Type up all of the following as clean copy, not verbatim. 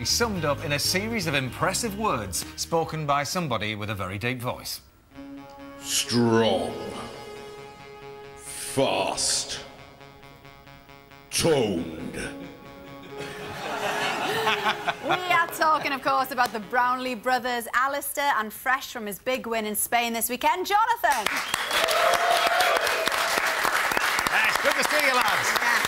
Summed up in a series of impressive words spoken by somebody with a very deep voice. Strong. Fast. Toned. We are talking, of course, about the Brownlee brothers, Alistair, and fresh from his big win in Spain this weekend, Jonathan. It's good to see you, lads. Yeah.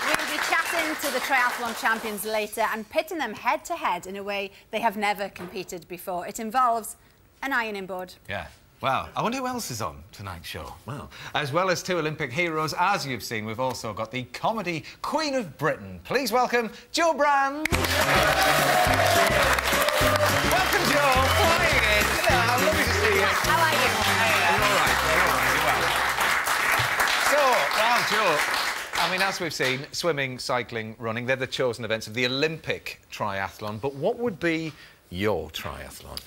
We'll be chatting to the triathlon champions later and pitting them head-to-head in a way they have never competed before. It involves an ironing board. Yeah. Well, I wonder who else is on tonight's show. Well, as well as two Olympic heroes, as you've seen, we've also got the comedy Queen of Britain. Please welcome Jo Brownlee. Welcome, Jo. Flying in. Hello, lovely to see you. How are you? You're all right. You're all right. Well, Jo, I mean, as we've seen, swimming, cycling, running, they're the chosen events of the Olympic triathlon. But what would be your triathlon?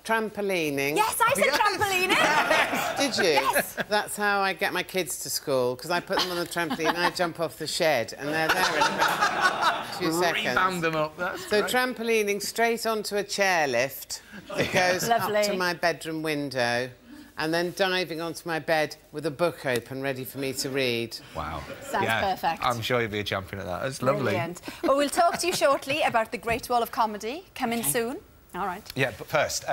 Trampolining. Yes, I said trampolining. Yes. Did you? Yes. That's how I get my kids to school, because I put them on the trampoline and I jump off the shed and they're there in about 2 seconds. Reband them up, that's So great. trampolining straight onto a chairlift that goes Lovely. up to my bedroom window, and then diving onto my bed with a book open ready for me to read. Wow. Sounds perfect. I'm sure you'd be a champion at that. That's lovely. Brilliant. Well, we'll talk to you shortly about the Great Wall of Comedy, coming soon. All right. Yeah, but first,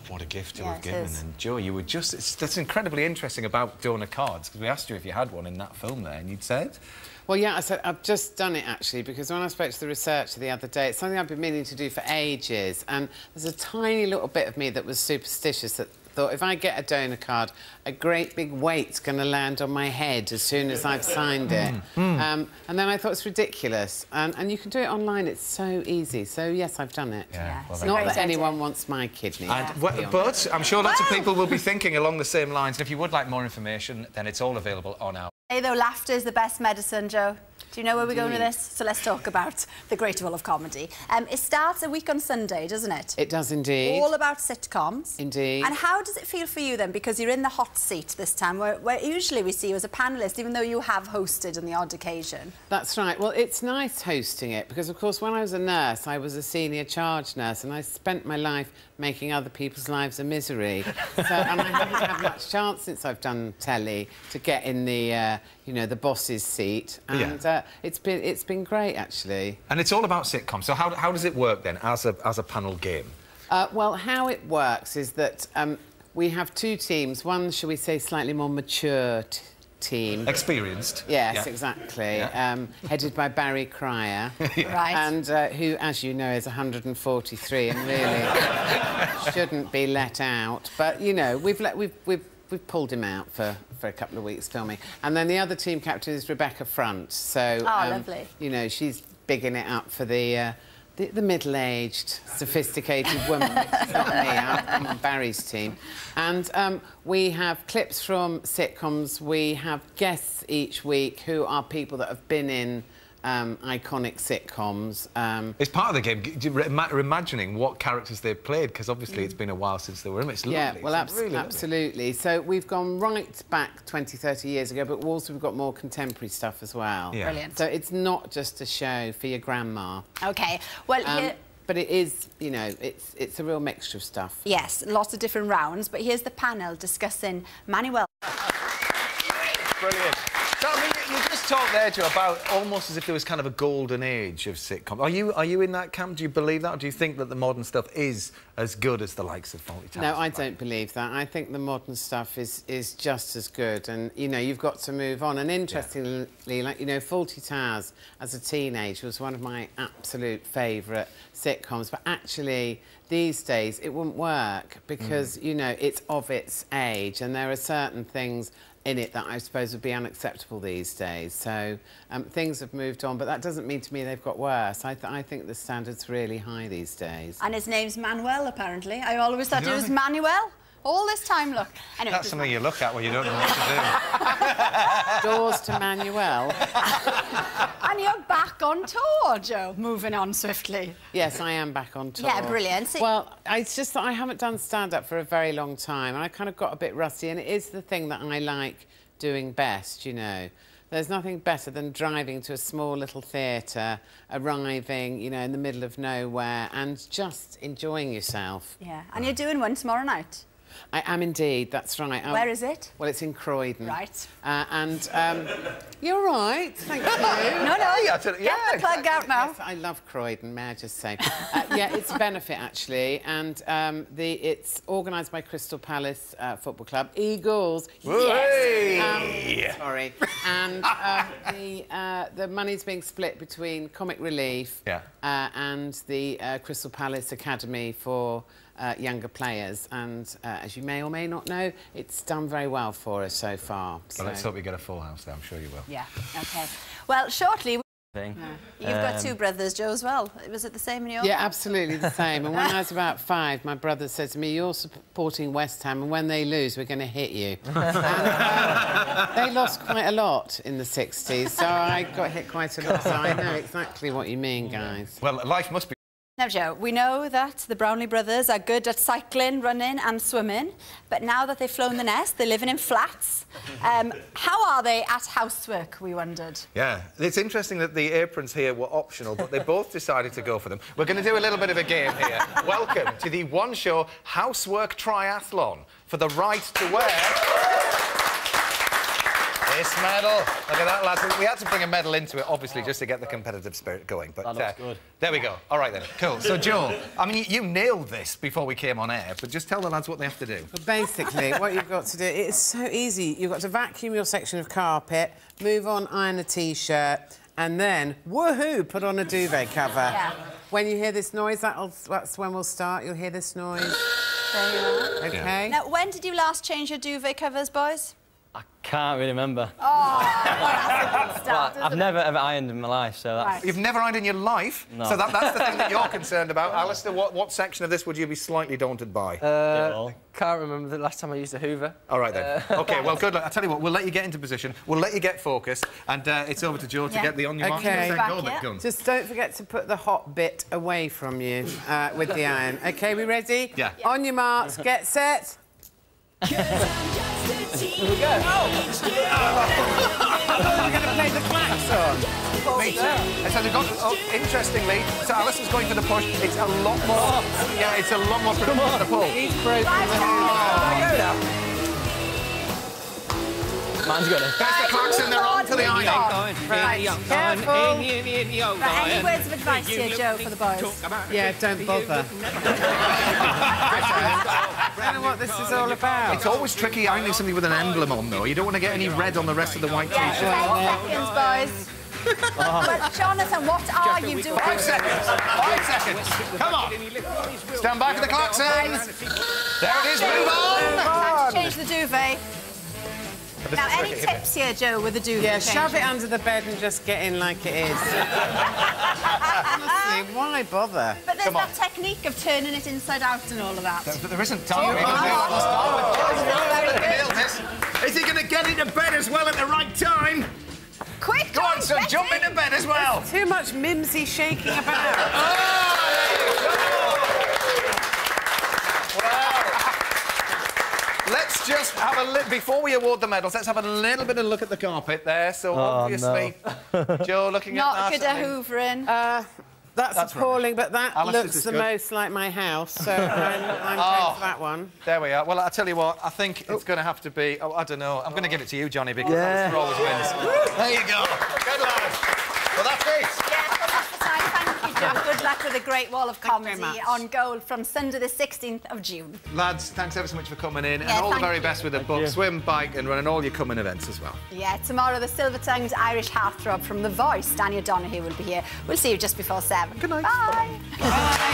what a gift to have given. is. And Jo, you were just... that's incredibly interesting about donor cards, because we asked you if you had one in that film there, and you'd said... Well, yeah, I said I've just done it, actually, because when I spoke to the researcher the other day, it's something I've been meaning to do for ages, and there's a tiny little bit of me that was superstitious that thought if I get a donor card, a great big weight's going to land on my head as soon as I've signed it. And then I thought it's ridiculous. And you can do it online. It's so easy. So, yes, I've done it. Yeah, well, it's a Not great that idea. anyone wants my kidney. but I'm sure lots of people will be thinking along the same lines. And if you would like more information, then it's all available on our... Hey, though, laughter is the best medicine, Jo. Do you know where we're going with this? So let's talk about the Great Wall of Comedy. It starts a week on Sunday, doesn't it? It does indeed. All about sitcoms. Indeed. And how does it feel for you, then? Because you're in the hot seat this time, where usually we see you as a panellist, even though you have hosted on the odd occasion. That's right. Well, it's nice hosting it because, of course, when I was a nurse, I was a senior charge nurse and I spent my life making other people's lives a misery. And I haven't had much chance since I've done telly to get in the, you know, the boss's seat. And it's been great, actually. And it's all about sitcoms. So how does it work, then, as a panel game? Well, how it works is that we have two teams. One, shall we say, slightly more mature team. Experienced. Yes, yeah. exactly. Yeah. Headed by Barry Cryer. Right. And who, as you know, is 143 and really shouldn't be let out. But, you know, we've pulled him out for a couple of weeks filming. And then the other team captain is Rebecca Front. So, lovely. you know, she's bigging it up for the middle-aged, sophisticated woman. It's not me, I'm on Barry's team. And we have clips from sitcoms. We have guests each week who are people that have been in iconic sitcoms. It's part of the game, imagining what characters they've played, because obviously it's been a while since they were in. It's lovely. Yeah, well, really absolutely. So we've gone right back 20, 30 years ago, but also we've got more contemporary stuff as well. Yeah. Brilliant. So it's not just a show for your grandma. OK. Well, but it is, you know, it's a real mixture of stuff. yes, lots of different rounds. But here's the panel discussing Manuel. Brilliant. So, I mean, you just talked there, Jo, about almost as if there was kind of a golden age of sitcom. Are you in that camp? Do you believe that? Or do you think that the modern stuff is as good as the likes of Fawlty Towers? No, I don't believe that. I think the modern stuff is just as good, and, you know, you've got to move on. And interestingly, like, you know, Fawlty Towers, as a teenager, was one of my absolute favourite sitcoms. But actually, these days, it wouldn't work because, you know, it's of its age, and there are certain things in it that I suppose would be unacceptable these days. So things have moved on, but that doesn't mean to me they've got worse. I think the standard's really high these days. And his name's Manuel, apparently. I always thought it was Manuel. All this time, look. Anyway, That's something you look at when you don't know what to Doors to Manuel. And you're back on tour, Jo. Moving on swiftly. Yes, I am back on tour. Yeah, brilliant. So well, it's just that I haven't done stand-up for a very long time, and I kind of got a bit rusty, and it is the thing that I like doing best, you know. There's nothing better than driving to a small little theatre, arriving, you know, in the middle of nowhere and just enjoying yourself. Yeah, and you're doing one tomorrow night. I am indeed, that's right. Where is it? Well, it's in Croydon. Right. You're right, thank you. No, Get the plug out now. Yes, I love Croydon, may I just say. Yeah, it's a benefit, actually, and it's organised by Crystal Palace Football Club. Eagles! Yes! Sorry. And the money's being split between Comic Relief and the Crystal Palace Academy for younger players, and as you may or may not know, it's done very well for us so far. Well, let's hope you get a full house there. I'm sure you will. Yeah, OK. Well, shortly... Thing. You've got two brothers, Joe, as well. Was it the same in your Yeah, house? absolutely the same. And when I was about 5, my brother said to me, you're supporting West Ham, and when they lose, we're going to hit you. And, they lost quite a lot in the 60s, so I got hit quite a lot, so I know exactly what you mean, guys. Well, life must be... Now, Joe, we know that the Brownlee brothers are good at cycling, running and swimming, but now that they've flown the nest, they're living in flats. How are they at housework, we wondered? Yeah, it's interesting that the aprons here were optional, but they both decided to go for them. We're going to do a little bit of a game here. Welcome to the one-show housework triathlon for the right to wear... this medal. Look at that, lads. We had to bring a medal into it, obviously, just to get the competitive spirit going. But that looks good. There we go. All right, then. Cool. So, Joel, I mean, you nailed this before we came on air, but just tell the lads what they have to do. Well, basically, what you've got to do, it's so easy. You've got to vacuum your section of carpet, move on, iron a T-shirt, and then, woohoo, put on a duvet cover. Yeah. When you hear this noise, that's when we'll start. You'll hear this noise. There you are. OK? Yeah. Now, when did you last change your duvet covers, boys? I can't really remember. Oh, well, that's a good start, I've never ever ironed in my life, so that's... Right. You've never ironed in your life? No. So that's the thing that you're concerned about. Alistair, what section of this would you be slightly daunted by? Can't remember the last time I used a Hoover. All right, then. OK, well, good luck. I'll tell you what, we'll let you get into position, we'll let you get focused, and it's over to Joe to get the on-your-mark goal bit done. Just don't forget to put the hot bit away from you with the iron. OK, we ready? Yeah. On your marks, get set. Here we go. We're going to play the klaxon. Me too. So they've got, interestingly, so Alison's going for the push. It's a lot more... Yeah, it's a lot more than the pull. He's broken the There you go now. Mine's got it. There's the klaxon, they're on to the iron. Right, careful. Right, any words of advice here, Joe, for the boys? Yeah, don't bother. I don't know what this is all about. It's always tricky ironing something with an emblem on, though. You don't want to get any red on the rest of the white Yeah, T-shirt. 10 seconds, boys. But, Jonathan, what are you doing? 5 seconds. 5 seconds. Come on. Stand by for the klaxon. There it is. Move on. Time to change the duvet. Now, any tips here, Joe, with the duvet? Yeah, shove it under the bed and just get in like it is. Honestly, why bother? But there's that technique of turning it inside out and all of that. But there isn't time. Is he going to get into bed as well at the right time? Quick, Go on, son, jump into bed as well. Too much mimsy shaking about. Let's just have a look, before we award the medals, let's have a little bit of a look at the carpet there. So, obviously, Joe looking at that. Not good at hoovering. That's appalling, but that Alice's looks is the good. most like my house, so I'm going for that one. There we are. Well, I'll tell you what, I think it's going to have to be... Oh, I don't know. I'm going to give it to you, Johnny, because Alistair always wins. There you go. Good lad. Well, that's it. Yeah, well, that's the time. Thank you, Joe. Good luck with a great wall of comedy on Gold from Sunday the 16th of June. Lads, thanks ever so much for coming in, and Yeah, all the very thank best with the book, swim, bike, and running all your coming events as well. Yeah, tomorrow the silver-tongued Irish heartthrob from The Voice, Danny O'Donoghue, will be here. We'll see you just before 7. Good night. Bye. Bye.